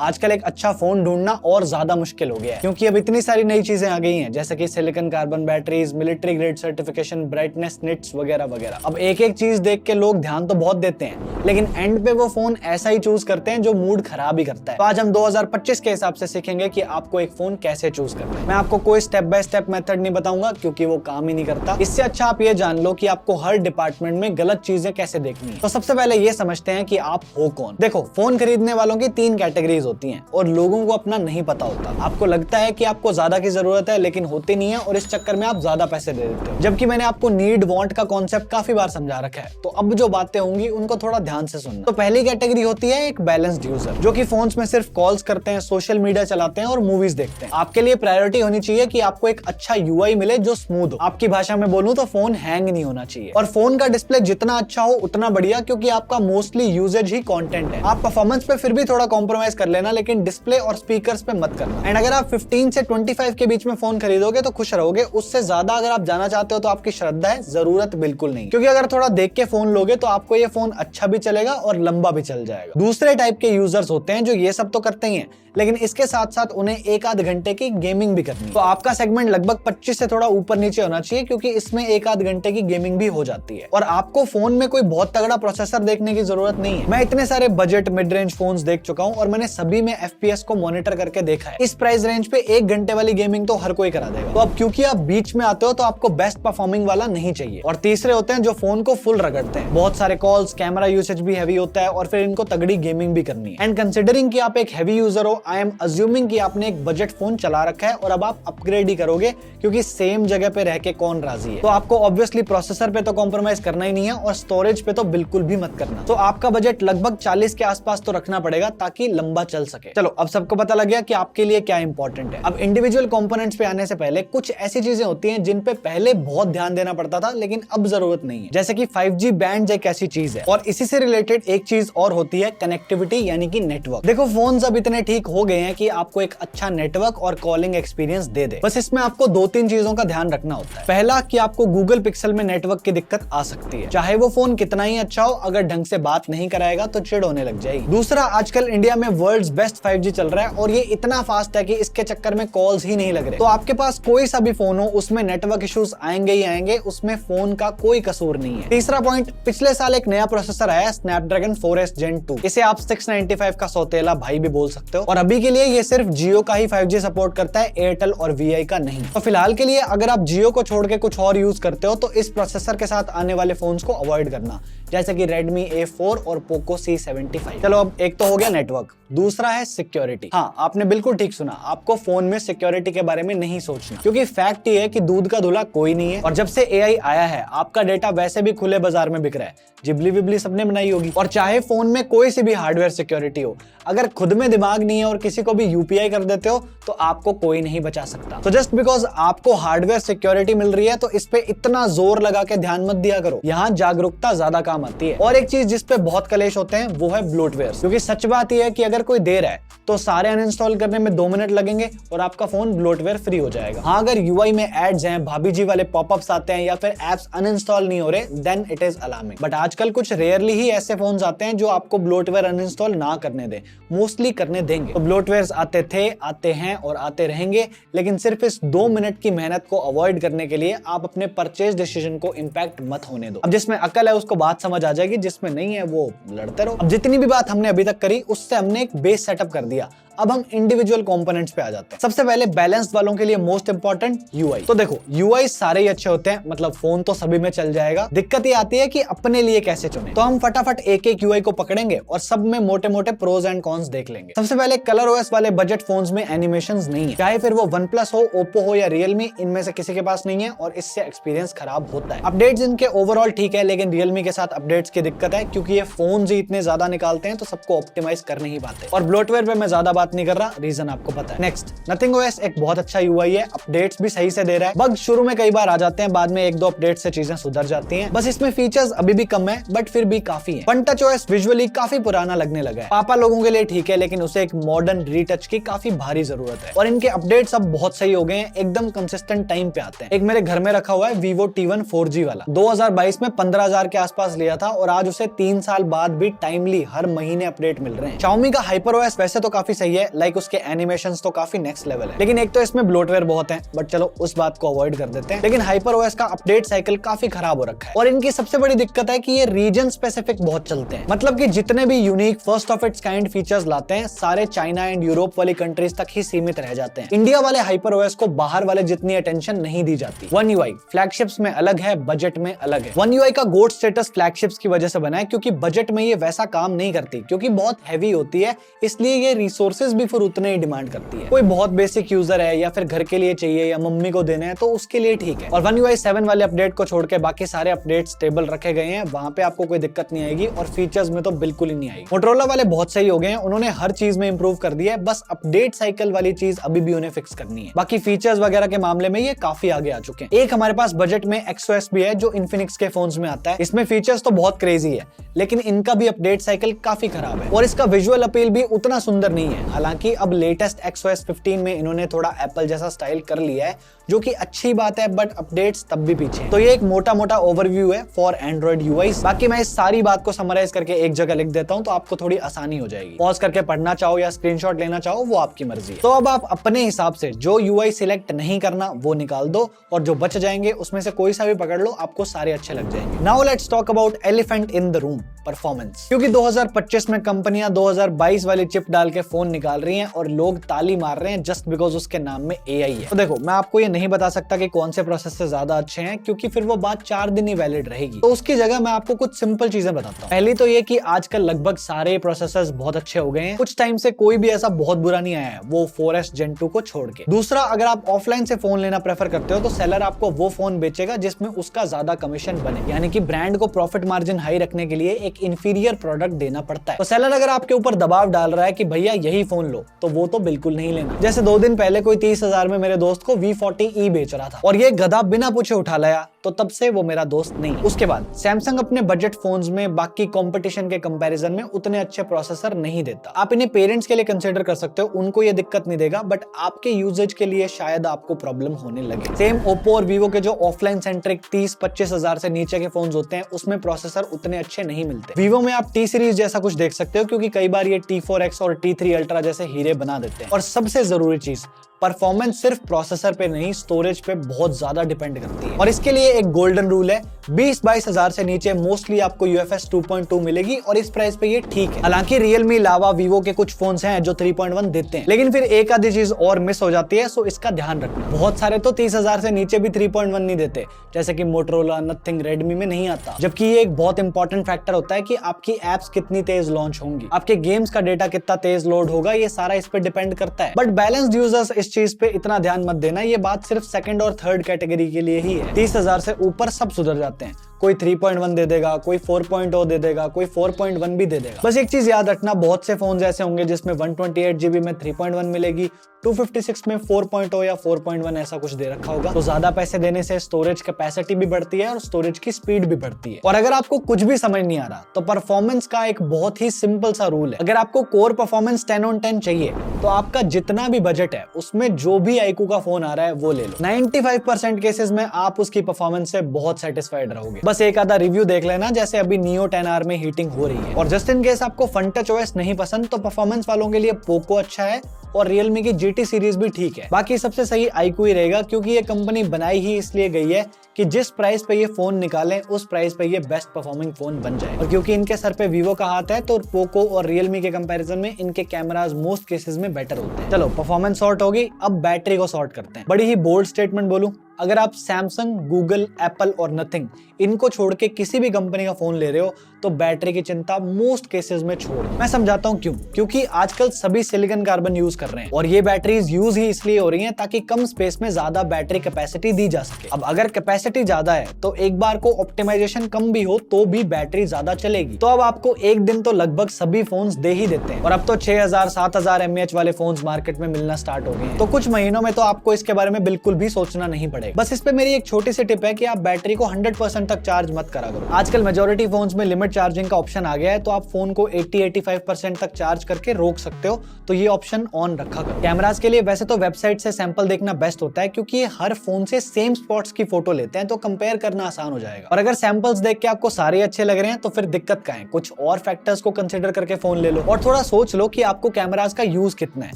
आजकल एक अच्छा फोन ढूंढना और ज्यादा मुश्किल हो गया है, क्योंकि अब इतनी सारी नई चीजें आ गई हैं, जैसे कि silicon carbon batteries, military grade certification, brightness nits वगैरह वगैरह। अब एक एक चीज देख के लोग ध्यान तो बहुत देते हैं, लेकिन एंड पे वो फोन ऐसा ही चूज करते हैं जो मूड खराब ही करता है। तो आज हम 2025 के हिसाब से सीखेंगे कि आपको एक फोन कैसे चूज करना है। मैं आपको कोई स्टेप बाय स्टेप मेथड नहीं बताऊंगा, क्योंकि वो काम ही नहीं करता। इससे अच्छा आप ये जान लो कि आपको हर डिपार्टमेंट में गलत चीजें कैसे देखनी है। तो सबसे पहले ये समझते हैं कि आप हो कौन। देखो, फोन खरीदने वालों की 3 कैटेगरीज होती हैं और लोगों को अपना नहीं पता होता। आपको लगता है कि आपको ज्यादा की जरूरत है, लेकिन होती नहीं है और इस चक्कर में आप ज्यादा पैसे दे देते हो, जबकि मैंने आपको नीड वांट का कॉन्सेप्ट काफी बार समझा रखा है। तो अब जो बातें होंगी उनको थोड़ा ध्यान से सुनना। तो पहली कैटेगरी होती है एक बैलेंस्ड यूजर, जो कि फोन्स में सिर्फ कॉल्स करते हैं, सोशल मीडिया चलाते हैं और मूवीज देखते हैं। आपके लिए प्रायोरिटी होनी चाहिए कि आपको एक अच्छा यूआई मिले जो स्मूथ हो। आपकी भाषा में बोलूं तो फोन हैंग नहीं होना चाहिए, और फोन का डिस्प्ले जितना अच्छा हो उतना बढ़िया, क्योंकि आपका मोस्टली यूजेज ही कंटेंट है। आप परफॉर्मेंस पे फिर भी थोड़ा कॉम्प्रोमाइज कर लेना, लेकिन डिस्प्ले और स्पीकर्स पे मत करना। एंड अगर आप 15 से 25 के बीच में फोन खरीदोगे तो खुश रहोगे। उससे ज्यादा अगर आप जाना चाहते हो तो आपकी श्रद्धा है, जरूरत बिल्कुल नहीं। क्योंकि अगर थोड़ा देख के फोन लोगे तो आपको ये फोन अच्छा भी चलेगा और लंबा भी चल जाएगा। दूसरे टाइप के यूजर्स होते हैं जो ये सब तो करते ही हैं, लेकिन इसके साथ साथ उन्हें 1-8 घंटे की गेमिंग भी करनी है। तो आपका सेगमेंट लगभग 25 से थोड़ा ऊपर नीचे होना चाहिए, क्योंकि इसमें 1-8 घंटे की गेमिंग भी हो जाती है। और आपको फोन में कोई बहुत तगड़ा प्रोसेसर देखने की जरूरत नहीं है। मैं इतने सारे बजट मिड रेंज फोन्स देख चुका हूं और मैंने सभी में FPS को मॉनिटर करके देखा है। इस प्राइस रेंज पे 1 घंटे वाली गेमिंग तो हर कोई करा देगा। तो अब क्योंकि आप बीच में आते हो तो आपको बेस्ट परफॉर्मिंग वाला नहीं चाहिए। और तीसरे होते हैं जो फोन को फुल रगड़ते हैं, बहुत सारे कॉल्स, कैमरा यूसेज भी हैवी होता है और फिर इनको तगड़ी गेमिंग भी करनी है। एंड कंसिडरिंग कि आप एक हैवी यूजर हो, आई एम अज्यूमिंग कि आपने एक बजट फोन चला रखा है और अब आप अपग्रेड ही करोगे, क्योंकि सेम जगह पे रह के कौन राजी है। तो आपको ऑब्वियसली प्रोसेसर पे तो कॉम्प्रोमाइज करना ही नहीं है और स्टोरेज पे तो बिल्कुल भी मत करना। तो आपका बजट लगभग 40 के आसपास तो रखना पड़ेगा ताकि लंबा चल सके। चलो, अब सबको पता लग गया कि आपके लिए क्या इंपॉर्टेंट है। अब इंडिविजुअल कंपोनेंट्स पे आने से पहले कुछ ऐसी चीजें होती हैं जिन पे पहले बहुत ध्यान देना पड़ता था, लेकिन अब जरूरत नहीं है। जैसे कि 5G बैंड एक ऐसी चीज है, और इसी से रिलेटेड एक चीज और होती है कनेक्टिविटी, यानी कि नेटवर्क। देखो, फोन्स अब इतने ठीक हो गए हैं कि आपको एक अच्छा नेटवर्क और कॉलिंग एक्सपीरियंस दे दे। बस इसमें आपको 2-3 चीजों का ध्यान रखना होता है। पहला, कि आपको गूगल पिक्सल में नेटवर्क की दिक्कत आ सकती है। चाहे वो फोन कितना ही अच्छा हो, अगर ढंग से बात नहीं कराएगा तो चिढ़ होने लग जाएगी। दूसरा, आजकल इंडिया में वर्ल्ड्स बेस्ट 5G चल रहा है और ये इतना फास्ट है कि इसके चक्कर में कॉल्स ही नहीं लग रहे। तो आपके पास कोई सा भी फोन हो, उसमें नेटवर्क इश्यूज आएंगे ही आएंगे, उसमें फोन का कोई कसूर नहीं है। तीसरा पॉइंट, पिछले साल एक नया प्रोसेसर आया, स्नैपड्रैगन 4S Gen 2। इसे आप 695 का सौतेला भाई भी बोल सकते हो, और अभी के लिए ये सिर्फ जियो का ही 5G सपोर्ट करता है, एयरटेल और VI का नहीं। तो फिलहाल के लिए अगर आप जियो को छोड़ के कुछ और यूज करते हो तो इस प्रोसेसर के साथ आने वाले फोन्स को अवॉइड करना, जैसे कि Redmi A4 और Poco C75। चलो, अब एक तो हो गया नेटवर्क, दूसरा है सिक्योरिटी। हाँ, आपने बिल्कुल ठीक सुना, आपको फोन में सिक्योरिटी के बारे में नहीं सोचना, क्योंकि फैक्ट ये है कि दूध का धुला कोई नहीं है। और जब से AI आया है, आपका डेटा वैसे भी खुले बाजार में बिक रहा है, जिबली विबली सबने बनाई होगी। और चाहे फोन में कोई सी भी हार्डवेयर सिक्योरिटी हो, अगर खुद में दिमाग नहीं है और किसी को भी UPI कर देते हो तो आपको कोई नहीं बचा सकता। तो जस्ट बिकॉज आपको हार्डवेयर सिक्योरिटी मिल रही है तो इस पे इतना जोर लगा के ध्यान मत दिया करो। यहाँ जागरूकता ज्यादा काम आती है। और एक चीज जिस पे बहुत कलेश होते हैं वो है ब्लोटवेयर, क्योंकि सच बात यह है कि अगर कोई दे रहा है तो सारे अनइंस्टॉल करने में 2 मिनट लगेंगे और आपका फोन ब्लोटवेयर फ्री हो जाएगा। हाँ, अगर UI में एड्स हैं, भाभी जी वाले पॉपअप्स आते हैं या फिर एप्स अनइंस्टॉल नहीं हो रहे, then it is alarming. But आजकल कुछ रेयरली ही ऐसे फोन्स आते हैं जो आपको ब्लोटवेयर अनइंस्टॉल ना करने दें, मोस्टली करने देंगे। तो ब्लोटवेयर्स आते थे, आते हैं और आते रहेंगे, लेकिन सिर्फ इस 2 मिनट की मेहनत को अवॉइड करने के लिए आप अपने परचेज डिसीजन को इंपैक्ट मत होने दो। अब जिसमें अकल है उसको बात समझ आ जाएगी, जिसमें नहीं है वो लड़ते रहो। अब जितनी भी बात हमने अभी तक करी, उससे हमने एक बेस सेटअप कर दिया। अब हम इंडिविजुअल कंपोनेंट्स पे आ जाते हैं। सबसे पहले बैलेंस्ड वालों के लिए मोस्ट इंपॉर्टेंट UI। तो देखो, UI सारे ही अच्छे होते हैं, मतलब फोन तो सभी में चल जाएगा। दिक्कत ये आती है कि अपने लिए कैसे चुने। तो हम फटाफट एक UI को पकड़ेंगे और सब में मोटे मोटे प्रोज एंड कॉन्स देख लेंगे। सबसे पहले, कलर OS वाले बजट फोन्स में एनिमेशंस नहीं है, चाहे फिर वो OnePlus हो, Oppo हो या Realme, इनमें से किसी के पास नहीं है और इससे एक्सपीरियंस खराब होता है। अपडेट्स इनके ओवरऑल ठीक है, लेकिन Realme के साथ अपडेट्स की दिक्कत है, क्योंकि ये फोन ही इतने ज्यादा निकालते हैं तो सबको ऑप्टिमाइज कर नहीं पाते। और ब्लोटवेयर पे मैं ज्यादा बात बात नहीं कर रहा, रीजन आपको पता है। नेक्स्ट, नथिंग ओएस एक बहुत अच्छा यूआई है, अपडेट्स भी सही से दे रहा है। बग शुरू में कई बार आ जाते हैं, बाद में एक दो अपडेट से चीजें सुधर जाती हैं। बस इसमें फीचर्स अभी भी कम है, बट फिर भी काफी है। वन टच ओएस विजुअली काफी पुराना लगने लगा है। पापा लोगों के लिए ठीक है, लेकिन उसे एक मॉडर्न रीटच की काफी भारी जरूरत है। और इनके अपडेट्स अब बहुत सही हो गए हैं, एकदम कंसिस्टेंट टाइम पे आते हैं। एक मेरे घर में रखा हुआ है Vivo T1 4G वाला, 2022 में 15,000 के आसपास लिया था और आज उसे 3 साल बाद भी टाइमली हर महीने अपडेट मिल रहे हैं। Xiaomi का HyperOS वैसे तो काफी सही है, लाइक उसके एनिमेशंस तो काफी नेक्स्ट लेवल है, लेकिन एक तो इसमें ब्लोटवेयर बहुत है, बट चलो उस बात को अवॉइड कर देते हैं। लेकिन HyperOS का अपडेट साइकिल काफी खराब हो रखा है और इनकी सबसे बड़ी दिक्कत है कि ये रीजन स्पेसिफिक बहुत चलते हैं। मतलब कि जितने भी unique first of its kind features लाते हैं, सारे चाइना एंड यूरोप वाली कंट्रीज तक ही सीमित रह जाते हैं। इंडिया वाले HyperOS को बाहर वाले जितनी अटेंशन नहीं दी जाती। One UI फ्लैगशिप्स में अलग है, बजट में अलग है। One UI का गोल्ड स्टेटस फ्लैगशिप्स की वजह से बना है, क्योंकि बजट में ये वैसा काम नहीं करती, क्योंकि बहुत हैवी होती है, इसलिए ये रिसोर्सेज भी फिर उतने ही डिमांड करती है। कोई बहुत बेसिक यूजर है या फिर घर के लिए चाहिए या मम्मी को देने हैं तो उसके लिए ठीक है। और One UI 7 वाले अपडेट को छोड़ के बाकी सारे अपडेट स्टेबल रखे गए हैं, वहां पे आपको कोई दिक्कत नहीं आएगी और फीचर्स में तो बिल्कुल ही नहीं आएगी। मोटोरोला वाले बहुत सही हो गए हैं, उन्होंने हर चीज में इंप्रूव कर दिया है, बस अपडेट साइकिल वाली चीज अभी भी उन्हें फिक्स करनी है। बाकी फीचर्स वगैरह के मामले में ये काफी आगे आ चुके हैं। एक हमारे पास बजट में XOS भी है, जो इन्फिनिक्स के फोन्स में आता है। इसमें फीचर्स तो बहुत क्रेजी है, लेकिन इनका भी अपडेट साइकिल काफी खराब है और इसका विजुअल अपील भी उतना सुंदर नहीं है। हालांकि अब लेटेस्ट XOS 15 में इन्होंने थोड़ा एप्पल जैसा स्टाइल कर लिया है, जो कि अच्छी बात है, बट अपडेट्स तब भी पीछे हैं। तो ये एक मोटा मोटा ओवरव्यू है फॉर एंड्रॉइड यूआईज। बाकी मैं इस सारी बात को समराइज करके एक जगह लिख देता हूं, तो आपको थोड़ी आसानी हो जाएगी। पॉज करके पढ़ना चाहो या स्क्रीनशॉट लेना चाहो, वो आपकी मर्जी है। तो अब आप अपने हिसाब से जो यूआई सिलेक्ट नहीं करना वो निकाल दो, और जो बच जाएंगे उसमें से कोई सा भी पकड़ लो, आपको सारे अच्छे लग जाएंगे। Now let's talk about elephant in the room, performance. क्योंकि 2025 में कंपनियां 2022 वाली चिप डाल के फोन निकाल रही हैं और लोग ताली मार रहे हैं जस्ट बिकॉज उसके नाम में AI है। तो देखो, मैं आपको ये नहीं बता सकता कि कौन से प्रोसेसर ज्यादा अच्छे हैं, क्योंकि फिर वो बात 4 दिन ही वैलिड रहेगी। तो उसकी जगह मैं आपको कुछ सिंपल चीजें बताता हूँ। पहली तो ये कि आजकल लगभग सारे प्रोसेसर्स बहुत अच्छे हो गए हैं, कुछ टाइम से कोई भी ऐसा बहुत बुरा नहीं आया है, वो 4S Gen 2 को छोड़ के। दूसरा, अगर आप ऑफलाइन से फोन लेना प्रेफर करते हो तो सेलर आपको वो फोन बेचेगा जिसमें उसका ज्यादा कमीशन बने, यानी कि ब्रांड को प्रॉफिट मार्जिन हाई रखने के लिए एक इंफीरियर प्रोडक्ट देना पड़ता है। तो सेलर अगर आपके ऊपर दबाव डाल रहा है कि भैया यही फोन लो, तो वो तो बिल्कुल नहीं लेना। जैसे 2 दिन पहले कोई 30,000 में मेरे दोस्त को V40e बेच रहा था और ये गधा बिना पूछे उठा लाया, तो तब से वो मेरा दोस्त नहीं। उसके बाद सैमसंग अपने बजट फोन्स में बाकी कंपटीशन के कंपैरिजन में उतने अच्छे प्रोसेसर नहीं देता। आप इन्हें पेरेंट्स के लिए कंसीडर कर सकते हो, उनको ये दिक्कत नहीं देगा, बट आपके यूजेज के लिए शायद आपको प्रॉब्लम होने लगे। सेम ओप्पो और वीवो के जो ऑफलाइन सेंट्रिक 30-25 हजार से नीचे के फोन्स होते हैं, उसमें प्रोसेसर उतने अच्छे नहीं मिलते। वीवो में आप T सीरीज जैसा कुछ देख सकते हो, क्योंकि कई बार ये T4X और T3 अल्ट्रा जैसे हीरे बना देते हैं। और सबसे जरूरी चीज, परफॉर्मेंस सिर्फ प्रोसेसर पे नहीं, स्टोरेज पे बहुत ज्यादा डिपेंड करती है। और इसके लिए एक गोल्डन रूल है, 20-22 हजार से नीचे मोस्टली आपको UFS 2.2 मिलेगी और इस प्राइस पे ये ठीक है। हालांकि रियलमी, लावा, वीवो के कुछ फोन्स हैं जो 3.1 देते हैं, लेकिन फिर एक आधी चीज और मिस हो जाती है, सो इसका ध्यान रखना। बहुत सारे तो 30,000 से नीचे भी 3.1 नहीं देते, जैसे कि मोटोरोला, नथिंग, रेडमी में नहीं आता। जबकि ये एक बहुत इंपॉर्टेंट फैक्टर होता है कि आपकी एप्स कितनी तेज लॉन्च होंगी, आपके गेम्स का डेटा कितना तेज लोड होगा, ये सारा इस पे डिपेंड करता है। बट बैलेंस्ड यूजर्स इस चीज पे इतना ध्यान मत देना, ये बात सिर्फ सेकंड और थर्ड कैटेगरी के लिए ही है। 30,000 से ऊपर सब सुधर जाते हैं, कोई 3.1 दे देगा, कोई 4.0 दे देगा, कोई 4.1 भी दे देगा। बस एक चीज याद रखना, बहुत से फोन ऐसे होंगे जिसमें 128GB में 3.1 मिलेगी, 256 में 4.0 या 4.1 ऐसा कुछ दे रखा होगा। तो ज्यादा पैसे देने से स्टोरेज कैपेसिटी भी बढ़ती है और स्टोरेज की स्पीड भी बढ़ती है। और अगर आपको कुछ भी समझ नहीं आ रहा, तो परफॉर्मेंस का एक बहुत ही सिंपल सा रूल है। अगर आपको कोर परफॉर्मेंस 10 on 10 चाहिए, तो आपका जितना भी बजट है उसमें जो भी iQOO का फोन आ रहा है वो ले लो। 95% केसेस में आप उसकी परफॉर्मेंस से बहुत सेटिस्फाइड रहोगे। बस एक आधा रिव्यू देख लेना, जैसे अभी Neo 10R में हीटिंग हो रही है। और जस्ट इन केस आपको फन टच OS नहीं पसंद, तो परफॉर्मेंस वालों के लिए पोको अच्छा है और रियलमी की GT सीरीज भी ठीक है। बाकी सबसे सही iQOO ही रहेगा, क्योंकि ये कंपनी बनाई ही इसलिए गई है कि जिस प्राइस पे ये फोन निकालें, उस प्राइस पे ये बेस्ट परफॉर्मिंग फोन बन जाए। और क्योंकि इनके सर पे वीवो का हाथ है, तो पोको और रियलमी के कंपैरिजन में इनके कैमरास मोस्ट केसेस में बेटर होते हैं। चलो, परफॉर्मेंस सॉर्ट होगी, अब बैटरी को सॉर्ट करते हैं। बड़ी ही बोल्ड स्टेटमेंट बोलूं, अगर आप सैमसंग, गूगल, एप्पल और नथिंग इनको छोड़ के किसी भी कंपनी का फोन ले रहे हो तो बैटरी की चिंता मोस्ट केसेस में छोड़ दो। मैं समझाता हूँ क्यों। क्योंकि आजकल सभी सिलिकॉन कार्बन यूज कर रहे हैं और ये बैटरीज यूज ही इसलिए हो रही हैं ताकि कम स्पेस में ज्यादा बैटरी कैपेसिटी दी जा सके। अब अगर कैपेसिटी ज्यादा है तो एक बार को ऑप्टिमाइजेशन कम भी हो तो भी बैटरी ज्यादा चलेगी। तो अब आपको एक दिन तो लगभग सभी फोन्स दे ही देते हैं और अब तो 6000-7000 mAh वाले फोन्स मार्केट में मिलना स्टार्ट हो गए हैं। तो कुछ महीनों में तो आपको इसके बारे में बिल्कुल भी सोचना नहीं पड़ेगा। बस इस पे मेरी एक छोटी सी टिप है कि आप बैटरी को 100% तक चार्ज मत करा करो। आजकल मेजॉरिटी फोन्स में लिमिट चार्जिंग का ऑप्शन आ गया है, तो आप फोन को 80-85% तक चार्ज करके रोक सकते हो, तो ये ऑप्शन ऑन रखा करो। कैमरास के लिए वैसे तो वेबसाइट से सैंपल देखना बेस्ट होता है क्योंकि ये हर फोन से सेम स्पॉट्स की फोटो लेते हैं, तो कंपेयर करना आसान हो जाएगा। और अगर सैंपल्स देख के आपको सारे अच्छे लग रहे हैं तो फिर दिक्कत का है, कुछ और फैक्टर्स को कंसिडर करके फोन ले लो और थोड़ा सोच लो कि आपको कैमरास का यूज कितना है।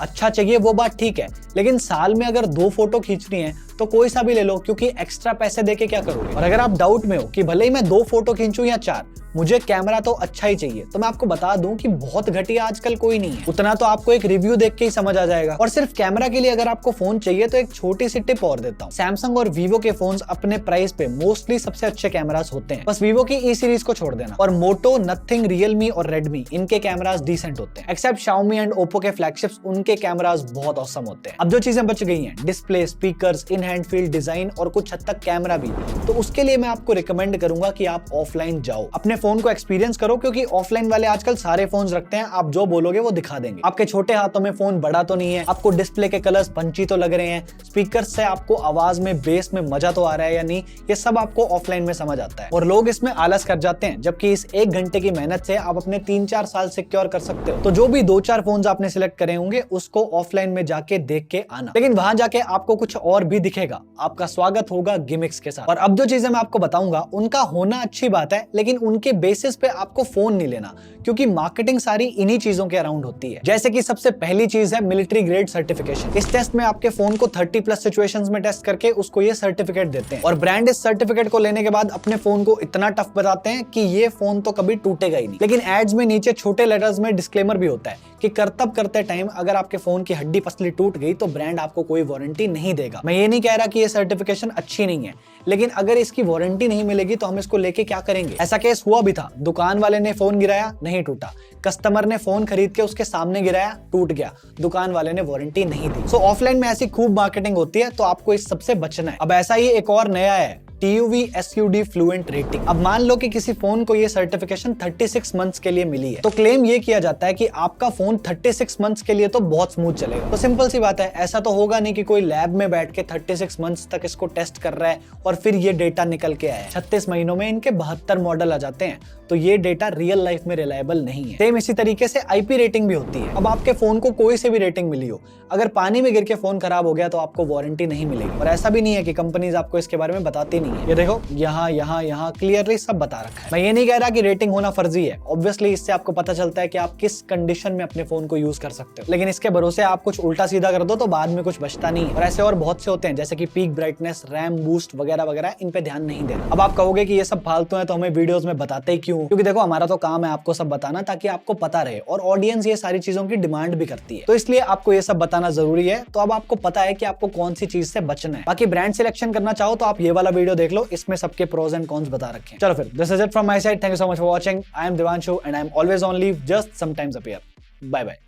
अच्छा चाहिए वो बात ठीक है, लेकिन साल में अगर 2 फोटो खींचनी है तो कोई सा भी ले लो, क्योंकि एक्स्ट्रा पैसे देके क्या करोगे। और अगर आप डाउट में हो कि भले ही मैं 2 फोटो खींचूं या 4, मुझे कैमरा तो अच्छा ही चाहिए, तो मैं आपको बता दूं कि बहुत घटिया आजकल कोई नहीं है। उतना तो आपको एक रिव्यू देख के ही समझ आ जाएगा। और सिर्फ कैमरा के लिए अगर आपको फोन चाहिए तो एक छोटी सी टिप और देता हूं। सैमसंग और वीवो के फोन्स अपने प्राइस पे मोस्टली सबसे अच्छे कैमरास होते हैं, बस वीवो की ई सीरीज को छोड़ देना। और मोटो, नथिंग, रियलमी और रेडमी इनके कैमरास डिसेंट होते हैं। एक्सेप्ट शाओमी एंड ओप्पो के फ्लैगशिप्स, उनके कैमरास बहुत ऑसम होते हैं। अब जो चीजें बच गई हैं, display, speakers, in hand field design और कुछ हद तक कैमरा भी, तो उसके लिए मैं आपको रिकमेंड करूंगा कि आप ऑफलाइन जाओ, अपने फोन को एक्सपीरियंस करो, क्योंकि ऑफलाइन वाले आजकल सारे फोन्स रखते हैं, आप जो बोलोगे वो दिखा देंगे। आपके छोटे हाथों में फोन बड़ा तो नहीं है, आपको डिस्प्ले के कलर्स पंची तो लग रहे हैं, स्पीकर से आपको आवाज में, बेस में मजा तो आ रहा है या नहीं, ये सब आपको ऑफलाइन में समझ आता है। और लोग इसमें आलस कर जाते हैं, जबकि इस 1 घंटे की मेहनत से आप अपने 3-4 साल सिक्योर कर सकते हो। तो जो भी 2-4 फोन्स आपने सिलेक्ट करे होंगे उसको ऑफलाइन में जाके देख के आना, लेकिन वहां जाके आपको कुछ और भी दिखेगा। आपका स्वागत होगा गिमिक्स के साथ। और अब जो चीजें मैं आपको बताऊंगा उनका होना अच्छी बात है, लेकिन उनके बेसिस पे आपको फोन नहीं लेना, क्योंकि मार्केटिंग सारी इन्हीं चीजों के अराउंड होती है। जैसे कि सबसे पहली चीज है मिलिट्री ग्रेड सर्टिफिकेशन। इस टेस्ट में आपके फोन को 30+ सिचुएशंस में टेस्ट करके उसको ये सर्टिफिकेट देते हैं और ब्रांड इस सर्टिफिकेट को लेने के बाद अपने फोन को इतना टफ बताते हैं कि ये फोन तो कभी टूटेगा ही नहीं। लेकिन एड्स में नीचे छोटे लेटर्स में डिस्क्लेमर भी होता है कि करतब करते टाइम अगर आपके फोन की हड्डी पसली टूट गई तो ब्रांड आपको कोई वारंटी नहीं देगा। मैं ये नहीं कह रहा कि ये सर्टिफिकेशन अच्छी नहीं है, लेकिन अगर इसकी वारंटी नहीं मिलेगी तो हम इसको लेके क्या करेंगे। ऐसा केस हुआ भी था, दुकान वाले ने फोन गिराया, नहीं टूटा, कस्टमर ने फोन खरीद के उसके सामने गिराया, टूट गया, दुकान वाले ने वारंटी नहीं दी। सो ऑफलाइन में ऐसी खूब मार्केटिंग होती है, तो आपको इस सबसे बचना है। अब ऐसा ही एक और नया है, TUV SUD फ्लुएंट रेटिंग। अब मान लो कि किसी फोन को ये सर्टिफिकेशन 36 मंथ्स के लिए मिली है, तो क्लेम ये किया जाता है कि आपका फोन 36 मंथ्स के लिए तो बहुत स्मूथ चलेगा। तो सिंपल सी बात है, ऐसा तो होगा नहीं कि कोई लैब में बैठ के 36 मंथ्स तक इसको टेस्ट कर रहा है और फिर ये डेटा निकल के आया। 36 महीनों में इनके 72 मॉडल आ जाते हैं, तो ये डेटा रियल लाइफ में रिलायबल नहीं है। सेम इसी तरीके से IP रेटिंग भी होती है। अब आपके फोन को कोई से भी रेटिंग मिली हो, अगर पानी में गिर के फोन खराब हो गया तो आपको वारंटी नहीं मिलेगी। और ऐसा भी नहीं है कि कंपनीज आपको इसके बारे में बताती नहीं है। ये देखो, यहाँ क्लियरली सब बता रखा है। मैं ये नहीं कह रहा कि रेटिंग होना फर्जी है, ऑब्वियसली इससे आपको पता चलता है कि आप किस कंडीशन में अपने फोन को यूज कर सकते हो, लेकिन इसके भरोसे आप कुछ उल्टा सीधा कर दो तो बाद में कुछ बचता नहीं है। और ऐसे और बहुत से होते हैं, जैसे कि पीक ब्राइटनेस, रैम बूस्ट वगैरह वगैरह, इन पे ध्यान नहीं देना। अब आप कहोगे कि ये सब फालतू है तो हमें वीडियोस में बताते ही क्यों? क्योंकि देखो, हमारा तो काम है आपको सब बताना, ताकि आपको पता रहे, और ऑडियंस ये सारी चीजों की डिमांड भी करती है, तो इसलिए आपको ये सब बताना जरूरी है। तो अब आपको पता है कि आपको कौन सी चीज से बचना है। बाकी ब्रांड सिलेक्शन करना चाहो तो आप ये वाला वीडियो देख लो, इसमें सबके प्रोज एंड कॉन्स बता रखे हैं। चलो फिर, this is it from my side. Thank you so much for watching. I am Divanshu and I am always on leave, just sometimes appear. Bye bye.